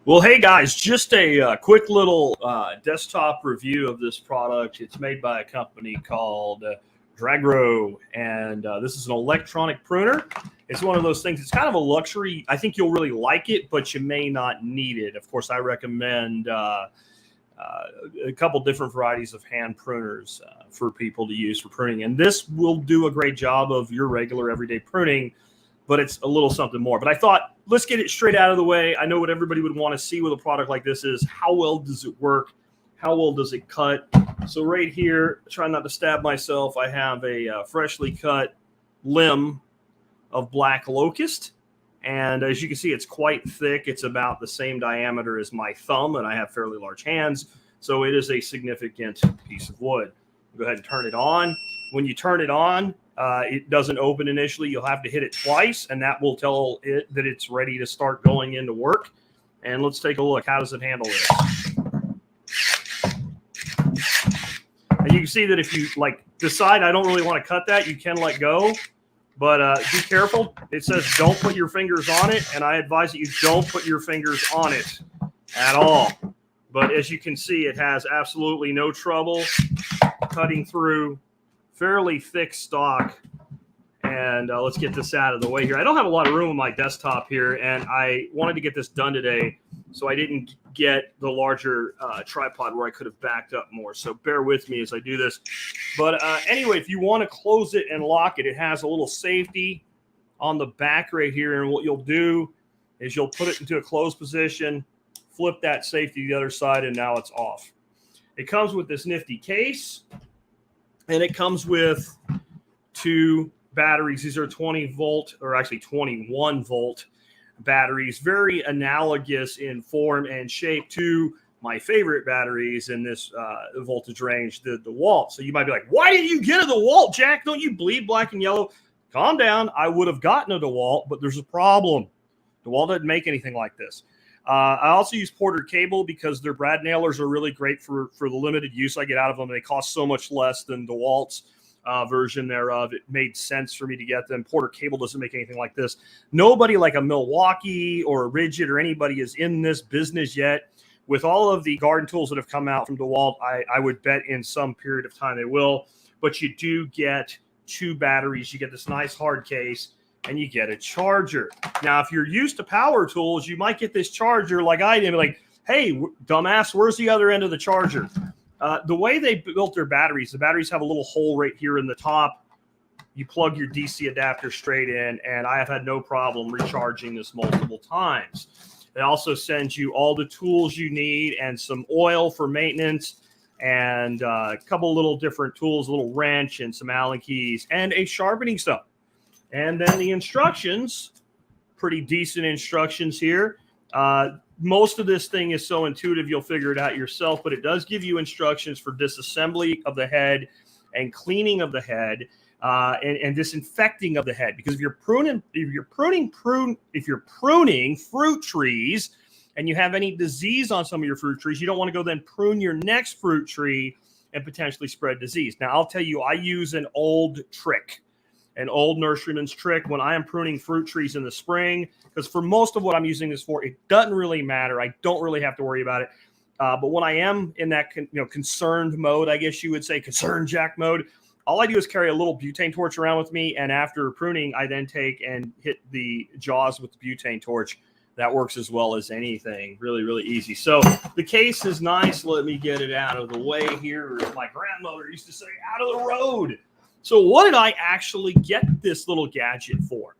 Well, hey guys, just a quick little desktop review of this product. It's made by a company called Dragro, and this is an electronic pruner. It's one of those things, it's kind of a luxury. I think you'll really like it, but you may not need it. Of course, I recommend a couple different varieties of hand pruners for people to use for pruning. And this will do a great job of your regular everyday pruning, but it's a little something more. But I thought, let's get it straight out of the way. I know what everybody would want to see with a product like this is how well does it work? How well does it cut? So right here, trying not to stab myself, I have a freshly cut limb of black locust. And as you can see, it's quite thick. It's about the same diameter as my thumb, and I have fairly large hands. So it is a significant piece of wood. Go ahead and turn it on. When you turn it on, it doesn't open initially. You'll have to hit it twice, and that will tell it that it's ready to start going into work. And let's take a look. How does it handle this? And you can see that if you decide I don't really want to cut that, you can let go. But be careful. It says don't put your fingers on it, and I advise that you don't put your fingers on it at all. But as you can see, it has absolutely no trouble cutting through fairly thick stock. And let's get this out of the way here. I don't have a lot of room on my desktop here, and I wanted to get this done today, so I didn't get the larger tripod where I could have backed up more. So bear with me as I do this. But anyway, if you want to close it and lock it, it has a little safety on the back right here. And what you'll do is you'll put it into a closed position, flip that safety to the other side, and now it's off. It comes with this nifty case, and it comes with two batteries. These are 20 volt, or actually 21 volt batteries, very analogous in form and shape to my favorite batteries in this voltage range, the DeWalt. So you might be like, why didn't you get a DeWalt, Jack? Don't you bleed black and yellow? Calm down. I would have gotten a DeWalt, but there's a problem. DeWalt doesn't make anything like this. I also use Porter cable because their brad nailers are really great for the limited use I get out of them. They cost so much less than DeWalt's version thereof. It made sense for me to get them. Porter cable doesn't make anything like this. Nobody like a Milwaukee or a Rigid or anybody is in this business yet. With all of the garden tools that have come out from DeWalt, I would bet in some period of time they will. But you do get two batteries. You get this nice hard case, and you get a charger. Now, if you're used to power tools, you might get this charger like I did. Like, hey, dumbass, where's the other end of the charger? The way they built their batteries, the batteries have a little hole right here in the top. You plug your DC adapter straight in, and I have had no problem recharging this multiple times. It also sends you all the tools you need and some oil for maintenance and a couple little different tools, a little wrench and some Allen keys and a sharpening stone. And then the instructions, pretty decent instructions here. Most of this thing is so intuitive, you'll figure it out yourself, but it does give you instructions for disassembly of the head and cleaning of the head and disinfecting of the head. Because if you're pruning fruit trees and you have any disease on some of your fruit trees, you don't want to go then prune your next fruit tree and potentially spread disease. Now, I'll tell you, I use an old trick. An old nurseryman's trick when I am pruning fruit trees in the spring, because for most of what I'm using this for, it doesn't really matter. I don't really have to worry about it. But when I am in that concerned mode, I guess you would say concerned Jack mode, all I do is carry a little butane torch around with me. And after pruning, I then take and hit the jaws with the butane torch. That works as well as anything. Really, really easy. So the case is nice. Let me get it out of the way here. My grandmother used to say, out of the road. So what did I actually get this little gadget for?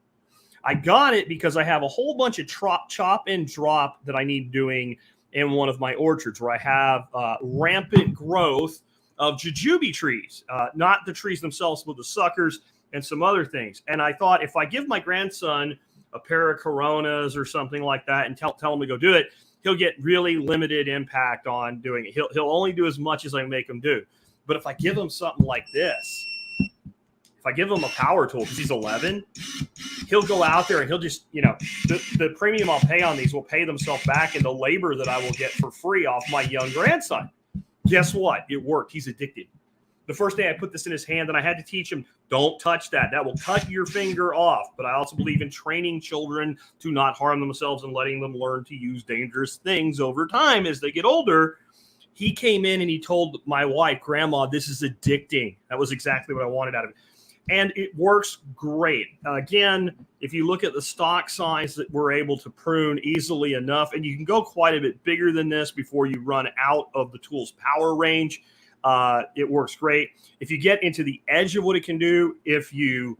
I got it because I have a whole bunch of chop and drop that I need doing in one of my orchards where I have rampant growth of jujube trees, not the trees themselves, but the suckers and some other things. And I thought if I give my grandson a pair of Coronas or something like that and tell him to go do it, he'll get really limited impact on doing it. He'll only do as much as I make him do. But if I give him something like this, if I give him a power tool because he's 11, he'll go out there and he'll just, the premium I'll pay on these will pay themselves back in the labor that I will get for free off my young grandson. Guess what? It worked. He's addicted. the first day I put this in his hand, and I had to teach him, don't touch that. That will cut your finger off. But I also believe in training children to not harm themselves and letting them learn to use dangerous things over time as they get older. He came in and he told my wife, Grandma, this is addicting. That was exactly what I wanted out of it. And it works great. Again, if you look at the stock size that we're able to prune easily enough, and you can go quite a bit bigger than this before you run out of the tool's power range, it works great. If you get into the edge of what it can do, if you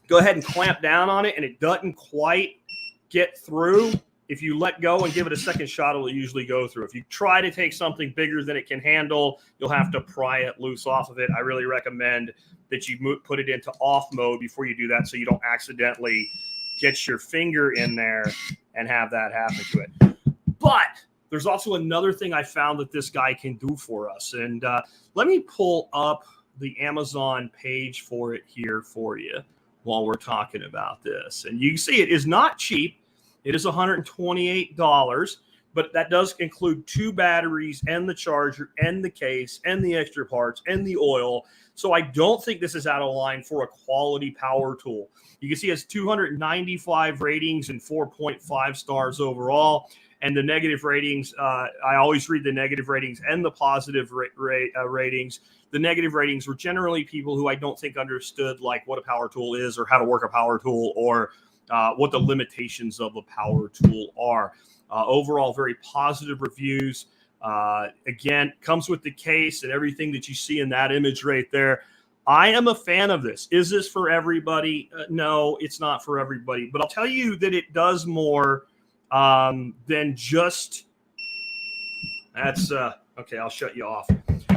go ahead and clamp down on it and it doesn't quite get through, if you let go and give it a second shot, it'll usually go through. If you try to take something bigger than it can handle, you'll have to pry it loose off of it. I really recommend that you put it into off mode before you do that, so you don't accidentally get your finger in there and have that happen to it. But there's also another thing I found that this guy can do for us. And let me pull up the Amazon page for it here for you while we're talking about this. And you can see it is not cheap. It is $128, but that does include 2 batteries and the charger and the case and the extra parts and the oil. So I don't think this is out of line for a quality power tool. You can see it has 295 ratings and 4.5 stars overall. And the negative ratings, I always read the negative ratings and the positive ratings. The negative ratings were generally people who I don't think understood like what a power tool is or how to work a power tool or what the limitations of a power tool are. Overall, very positive reviews. Again, comes with the case and everything that you see in that image right there. I am a fan of this. Is this for everybody? No, it's not for everybody. But I'll tell you that it does more than just... That's... okay, I'll shut you off.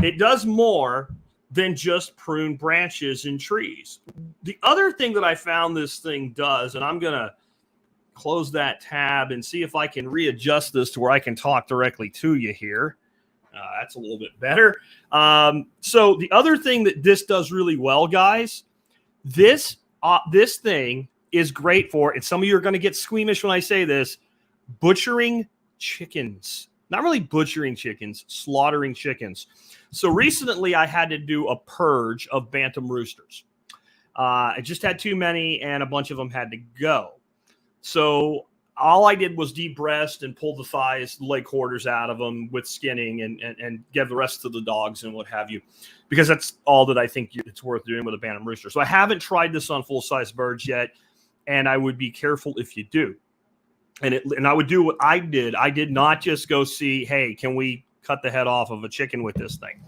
It does more than just prune branches and trees. The other thing that I found this thing does, and I'm going to close that tab and see if I can readjust this to where I can talk directly to you here. That's a little bit better. So the other thing that this does really well, guys, this thing is great for, and some of you are going to get squeamish when I say this, butchering chickens. Not really butchering chickens, slaughtering chickens. So recently I had to do a purge of bantam roosters. I just had too many and a bunch of them had to go. So all I did was de-breast and pull the thighs, the leg quarters out of them with skinning and give the rest to the dogs and what have you, because that's all that I think it's worth doing with a bantam rooster. So I haven't tried this on full-size birds yet, and I would be careful if you do. And I would do what I did. I did not just go see, hey, can we cut the head off of a chicken with this thing?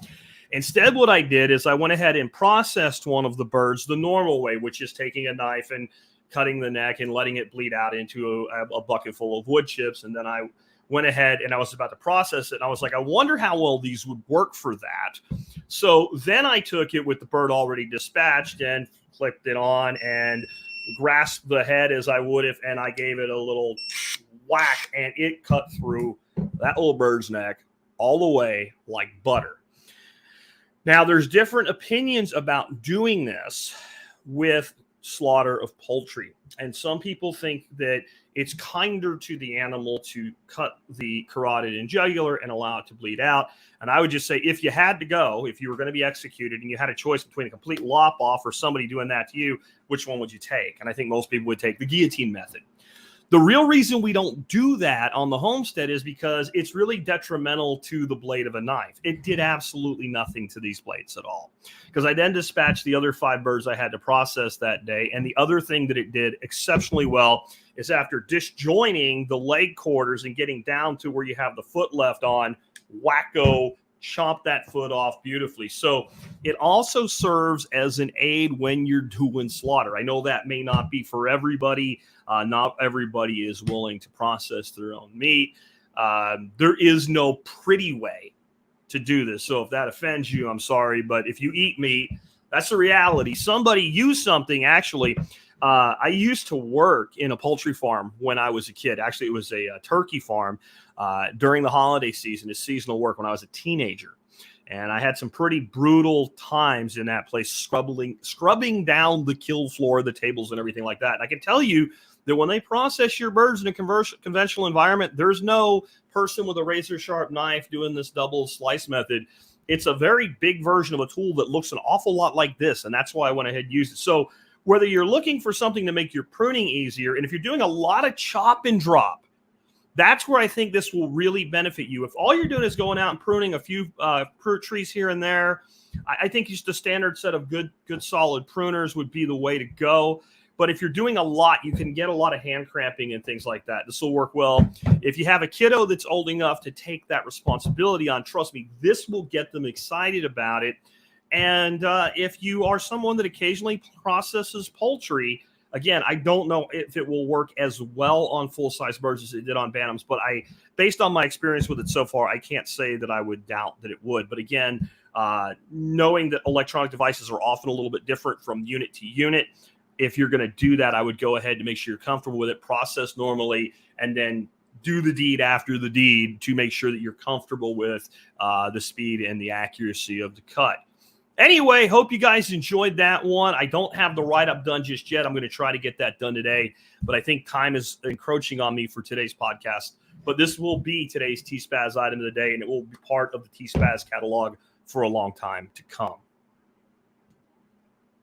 Instead, what I did is I went ahead and processed one of the birds the normal way, which is taking a knife and cutting the neck and letting it bleed out into a bucket full of wood chips. And then I went ahead and I was about to process it. And I was like, I wonder how well these would work for that. So then I took it with the bird already dispatched and flipped it on and grasped the head as I would if, and I gave it a little whack and it cut through that little bird's neck all the way like butter. Now, there's different opinions about doing this with slaughter of poultry. And some people think that it's kinder to the animal to cut the carotid and jugular and allow it to bleed out. And I would just say, if you had to go, if you were going to be executed and you had a choice between a complete lop off or somebody doing that to you, which one would you take? And I think most people would take the guillotine method. The real reason we don't do that on the homestead is because it's really detrimental to the blade of a knife. It did absolutely nothing to these blades at all. Because I then dispatched the other 5 birds I had to process that day. And the other thing that it did exceptionally well is after disjoining the leg quarters and getting down to where you have the foot left on, wacko, chomp that foot off beautifully. So it also serves as an aid when you're doing slaughter. I know that may not be for everybody. Not everybody is willing to process their own meat. There is no pretty way to do this. So if that offends you, I'm sorry. But if you eat meat, that's the reality. Somebody used something. Actually, I used to work in a poultry farm when I was a kid. Actually, it was a turkey farm during the holiday season. It's seasonal work when I was a teenager. And I had some pretty brutal times in that place, scrubbing down the kill floor, the tables and everything like that. And I can tell you that when they process your birds in a conventional environment, there's no person with a razor sharp knife doing this double slice method. It's a very big version of a tool that looks an awful lot like this, and that's why I went ahead and used it. So whether you're looking for something to make your pruning easier, and if you're doing a lot of chop and drop, that's where I think this will really benefit you. If all you're doing is going out and pruning a few trees here and there, I think just a standard set of good solid pruners would be the way to go. But if you're doing a lot, you can get a lot of hand cramping and things like that. This will work well. If you have a kiddo that's old enough to take that responsibility on, trust me, this will get them excited about it. And if you are someone that occasionally processes poultry, again, I don't know if it will work as well on full-size birds as it did on bantams, but based on my experience with it so far, I can't say that I would doubt that it would. But again, knowing that electronic devices are often a little bit different from unit to unit, if you're going to do that, I would go ahead to make sure you're comfortable with it, process normally, and then do the deed after the deed to make sure that you're comfortable with the speed and the accuracy of the cut. Anyway, hope you guys enjoyed that one. I don't have the write-up done just yet. I'm going to try to get that done today, but I think time is encroaching on me for today's podcast. But this will be today's T-Spaz item of the day, and it will be part of the T-Spaz catalog for a long time to come.